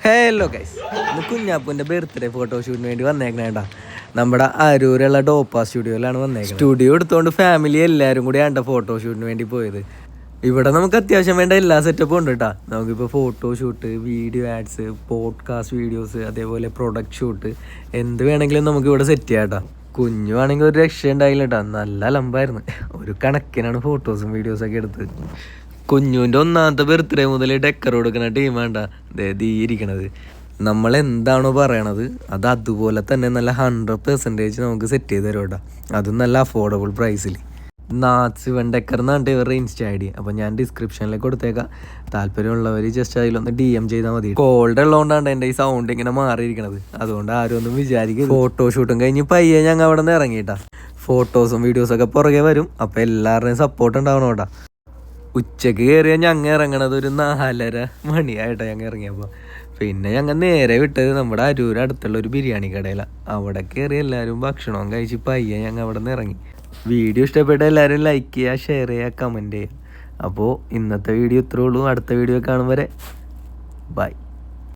Hello guys, ഇന്ന് കുഞ്ഞാപ്പൂൻ്റെ birthday ഫോട്ടോഷൂട്ടിന് വേണ്ടി വന്നേക്കണേട്ടാ. നമ്മുടെ അരൂരുള്ള ഡോപ്പ സ്റ്റുഡിയോയിലാണ് വന്നേക്കുന്നത്. സ്റ്റുഡിയോ എടുത്തുകൊണ്ട് ഫാമിലി എല്ലാവരും കൂടി ആണ്ട ഫോട്ടോഷൂട്ടിന് വേണ്ടി പോയത്. ഇവിടെ നമുക്ക് അത്യാവശ്യം വേണ്ട എല്ലാ സെറ്റപ്പും ഉണ്ട് കേട്ടോ. നമുക്കിപ്പോൾ photoshoot, video ads, podcast videos, അതേപോലെ പ്രൊഡക്റ്റ് ഷൂട്ട്, എന്ത് വേണമെങ്കിലും നമുക്ക് ഇവിടെ സെറ്റ് ചെയ്യാം കേട്ടോ. കുഞ്ഞു ആണെങ്കിൽ ഒരു രക്ഷ ഉണ്ടായില്ല കേട്ടോ, നല്ല ലംബായിരുന്നു. ഒരു കണക്കിനാണ് ഫോട്ടോസും വീഡിയോസൊക്കെ എടുത്തത്. കുഞ്ഞുവിൻ്റെ ഒന്നാമത്തെ ബർത്ത്ഡേ മുതൽ ഡെക്കർ കൊടുക്കുന്ന ടീമാണ്ട അതായത് ഈ ഇരിക്കണത്. നമ്മൾ എന്താണോ പറയണത് അത് അതുപോലെ തന്നെ നല്ല 100% നമുക്ക് സെറ്റ് ചെയ്ത് തരും കേട്ടോ. അതും നല്ല അഫോർഡബിൾ പ്രൈസിൽ. നാച്ച് ഡെക്കർ എന്നാണ് ഇവരുടെ ഇൻസ്റ്റ ഐ ഡി. അപ്പോൾ ഞാൻ ഡിസ്ക്രിപ്ഷനിലേക്ക് കൊടുത്തേക്കാം. താല്പര്യമുള്ളവർ ജസ്റ്റ് അതിലൊന്ന് DM ചെയ്താൽ മതി. കോൾഡ് ഉള്ളതുകൊണ്ടാണ് എൻ്റെ ഈ സൗണ്ട് ഇങ്ങനെ മാറിയിരിക്കണത്. അതുകൊണ്ട് ആരും ഒന്നും വിചാരിക്കും. ഫോട്ടോഷൂട്ടും കഴിഞ്ഞ് പയ്യെ ഞങ്ങൾ അവിടെ നിന്ന് ഇറങ്ങിയിട്ടാ. ഫോട്ടോസും വീഡിയോസൊക്കെ പുറകെ വരും. അപ്പോൾ എല്ലാവരുടെയും സപ്പോർട്ട് ഉണ്ടാവണം കേട്ടോ. ഉച്ചക്ക് കയറിയാൽ ഞങ്ങൾ ഇറങ്ങണത് ഒരു 4:30 മണിയായിട്ടാണ് ഞങ്ങൾ ഇറങ്ങിയപ്പോൾ. പിന്നെ ഞങ്ങൾ നേരെ വിട്ടത് നമ്മുടെ അരൂർ അടുത്തുള്ള ഒരു ബിരിയാണി കടയിലാണ്. അവിടെ കയറി എല്ലാവരും ഭക്ഷണവും കഴിച്ച് പയ്യെ ഞങ്ങൾ അവിടെ നിന്ന് ഇറങ്ങി. വീഡിയോ ഇഷ്ടപ്പെട്ട എല്ലാവരും ലൈക്ക് ചെയ്യുക, ഷെയർ ചെയ്യുക, കമൻറ്റ് ചെയ്യുക. അപ്പോൾ ഇന്നത്തെ വീഡിയോ ഇത്രേ ഉള്ളൂ. അടുത്ത വീഡിയോ കാണും വരെ ബൈ.